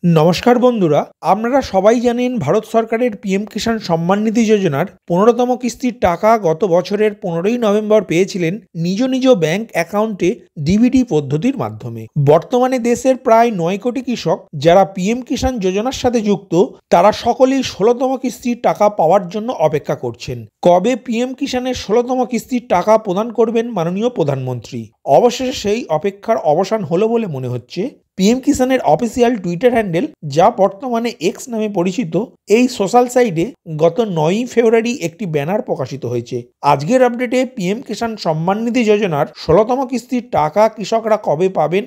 নমস্কার বন্ধুরা, আপনারা সবাই জানেন ভারত সরকারের পিএম কিষাণ সম্মান নিধি যোজনার ১৫তম কিস্তির টাকা গত বছরের ১৫ই নভেম্বর পেয়েছিলেন নিজ নিজ ব্যাংক অ্যাকাউন্টে ডিবিটি পদ্ধতির মাধ্যমে। বর্তমানে দেশের প্রায় ৯ কোটি কৃষক যারা পিএম কিষাণ যোজনার সাথে যুক্ত, তারা সকলেই ১৬তম কিস্তির টাকা পাওয়ার জন্য অপেক্ষা করছেন। কবে পিএম কিষাণের ১৬তম কিস্তির টাকা প্রদান করবেন মাননীয় প্রধানমন্ত্রী? অবশেষে সেই অপেক্ষার অবসান হলো বলে মনে হচ্ছে। পিএম কিষাণের অফিসিয়াল টুইটার হ্যান্ডেল, যা বর্তমানে এক্স নামে পরিচিত, এই সোশ্যাল সাইটে গত ৯ই ফেব্রুয়ারি একটি ব্যানার প্রকাশিত হয়েছে। আজকের আপডেটে পিএম কিষাণ সম্মান নিধি যোজনার ১৬তম কিস্তির টাকা কৃষকরা কবে পাবেন,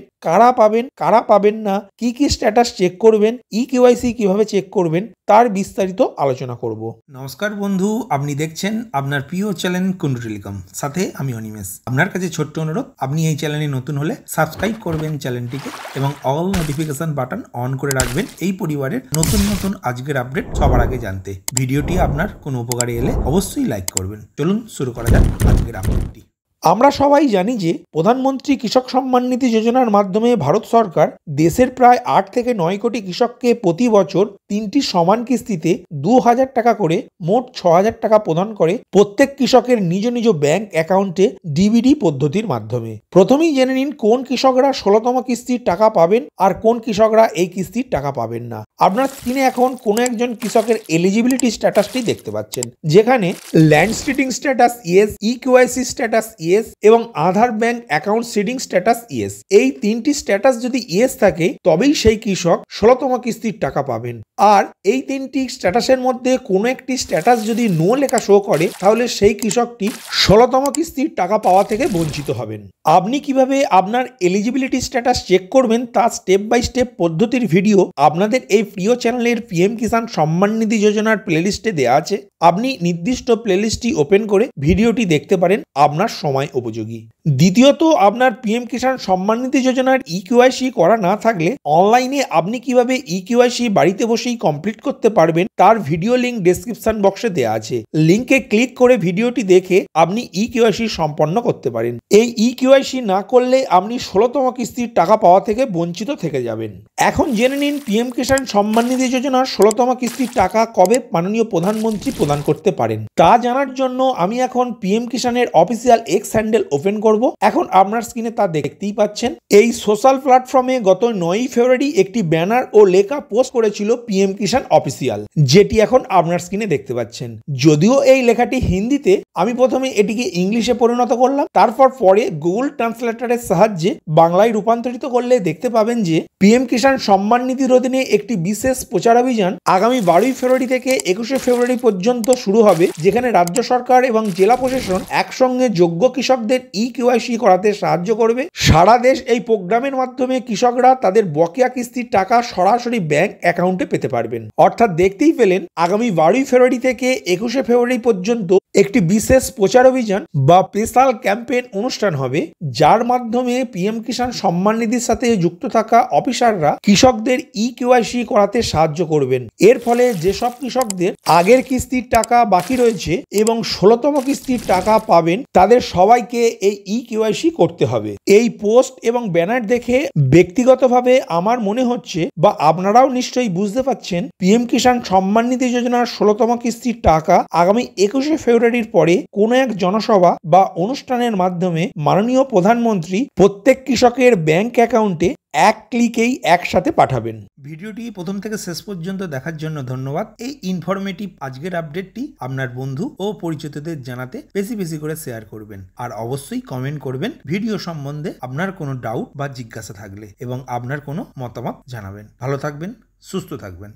কারা পাবেন না, কি স্ট্যাটাস চেক করবেন, কেওয়াইসি কিভাবে চেক করবেন, তার বিস্তারিত আলোচনা করব। নমস্কার বন্ধু, আপনি দেখছেন আপনার প্রিয় চ্যানেল কুন্ডু টেলিকম, সাথে আমি অনিমেষ। আপনার কাছে ছোট্ট অনুরোধ, আপনি এই চ্যানেলে নতুন হলে সাবস্ক্রাইব করবেন চ্যানেলটিকে এবং অল নোটিফিকেশন বাটন অন করে রাখবেন এই পরিবারের নতুন আজকের আপডেট সবার আগে জানতে। ভিডিওটি আপনার কোনো উপকারে এলে অবশ্যই লাইক করবেন। চলুন শুরু করা যাক আজকের আপডেটটি। আমরা সবাই জানি যে প্রধানমন্ত্রী কৃষক সম্মান নিধি যোজনার মাধ্যমে ভারত সরকার দেশের প্রায় ৮ থেকে ৯ কোটি কৃষককে প্রতি বছর ৩টি সমান কিস্তিতে ২,০০০ টাকা করে মোট ৬,০০০ টাকা প্রদান করে প্রত্যেক কৃষকের নিজ নিজ ব্যাংক অ্যাকাউন্টে ডিবিটি পদ্ধতির মাধ্যমে। প্রথমেই জেনে নিন কোন কৃষকরা ১৬তম কিস্তির টাকা পাবেন আর কোন কৃষকরা এই কিস্তির টাকা পাবেন না। আপনার স্ক্রিনে এখন কোনো একজন কৃষকের এলিজিবিলিটি স্ট্যাটাসটি দেখতে পাচ্ছেন, যেখানে land seeding status yes, KYC status yes এবং Aadhaar bank account seeding status yes. এই তিনটি স্ট্যাটাস যদি ইয়েস থাকে তবেই সেই কৃষক ১৬তম কিস্তির টাকা পাবেন। আর এই তিনটি স্ট্যাটাসের মধ্যে কোনো একটি স্ট্যাটাস যদি নো লেখা শো করে, তাহলে সেই কৃষকটি ১৬তম কিস্তির টাকা পাওয়া থেকে বঞ্চিত হবেন। আপনি কিভাবে আপনার এলিজিবিলিটি স্ট্যাটাস চেক করবেন তার স্টেপ বাই স্টেপ পদ্ধতির ভিডিও আপনাদের এই প্রিয় চ্যানেলের পিএম কিষাণ সম্মান নিধি যোজনার প্লেলিস্টে দেওয়া আছে। আপনি নির্দিষ্ট প্লেলিস্টটি ওপেন করে ভিডিওটি দেখতে পারেন আপনার সময় উপযোগী। দ্বিতীয়ত, আপনার পিএম কিষাণ সম্মান নিধি যোজনার কেওয়াইসি করা না থাকলে অনলাইনে আপনি কিভাবে কেওয়াইসি বাড়িতে বসেই কমপ্লিট করতে পারবেন তার ভিডিও লিঙ্ক ডেসক্রিপশন বক্সে দেওয়া আছে। লিঙ্কে ক্লিক করে ভিডিওটি দেখে আপনি কেওয়াইসি সম্পন্ন করতে পারেন। এই কেওয়াইসি না করলে আপনি ১৬তম কিস্তির টাকা পাওয়া থেকে বঞ্চিত থেকে যাবেন। এখন জেনে নিন পিএম কিষাণ সম্মান নিধি যোজনার ১৬তম কিস্তির টাকা কবে মাননীয় প্রধানমন্ত্রী প্রদান করতে পারেন। তা জানার জন্য আমি এখন পিএম কিষাণের অফিসিয়াল এক্স হ্যান্ডেল ওপেন করব। এখন আপনার স্ক্রিনে তা দেখতেই পাচ্ছেন। এই সোশ্যাল প্ল্যাটফর্মে গত ৯ই ফেব্রুয়ারি একটি ব্যানার ও লেখা পোস্ট করেছিল পিএম কিষাণ অফিসিয়াল, যেটি এখন আপনার স্ক্রিনে দেখতে পাচ্ছেন। যদিও এই লেখাটি হিন্দিতে, আমি প্রথমে এটিকে ইংলিশে পরিণত করলাম, তারপর পরে গুগল ট্রান্সলেটরের সাহায্যে বাংলায় রূপান্তরিত করলে দেখতে পাবেন যে পিএম কিষাণ সম্মান নিধির অধীনে একটি বিশেষ প্রচারাভিযান আগামী ১২ই ফেব্রুয়ারি থেকে ২১শে ফেব্রুয়ারি পর্যন্ত শুরু হবে, যেখানে রাজ্য সরকার এবং জেলা প্রশাসন একসঙ্গে যোগ্য কৃষকদের কেওয়াইসি করাতে সাহায্য করবে। সারা দেশ এই প্রোগ্রামের মাধ্যমে কৃষকরা তাদের বকেয়া কিস্তির টাকা সরাসরি ব্যাংক অ্যাকাউন্টে পেতে পারবেন। অর্থাৎ দেখতেই পেলেন, আগামী ১২ই ফেব্রুয়ারি থেকে ২১শে ফেব্রুয়ারি পর্যন্ত একটি বিশেষ প্রচার অভিযান বা স্পেশাল ক্যাম্পেইন অনুষ্ঠান হবে, যার মাধ্যমে পিএম কিষাণ সম্মান নিধির সাথে যুক্ত থাকা অফিসাররা কৃষকদের কেওয়াইসি করাতে সাহায্য করবেন। এর ফলে যেসব কৃষকদের আগের কিস্তির টাকা বাকি রয়েছে এবং ১৬তম কিস্তির টাকা পাবেন, তাদের সবাইকে এই কেওয়াইসি করতে হবে। এই পোস্ট এবং ব্যানার দেখে ব্যক্তিগতভাবে আমার মনে হচ্ছে, বা আপনারাও নিশ্চয়ই বুঝতে পারছেন, পিএম কিষাণ সম্মান নিধি যোজনার ১৬তম কিস্তির টাকা আগামী ২১শে ফেব্রুয়ারির পরে কোনো এক জনসভা বা অনুষ্ঠানের মাধ্যমে মাননীয় প্রধানমন্ত্রী প্রত্যেক কৃষকের ব্যাংক অ্যাকাউন্টে এক ক্লিকেই একসাথে পাঠাবেন। ভিডিওটি প্রথম থেকে শেষ পর্যন্ত দেখার জন্য ধন্যবাদ। এই ইনফরমেটিভ আজকের আপডেটটি আপনার বন্ধু ও পরিচিতদের জানাতে বেশি করে শেয়ার করবেন, আর অবশ্যই কমেন্ট করবেন ভিডিও সম্বন্ধে আপনার কোনো ডাউট বা জিজ্ঞাসা থাকলে, এবং আপনার কোনো মতামত জানাবেন। ভালো থাকবেন, সুস্থ থাকবেন।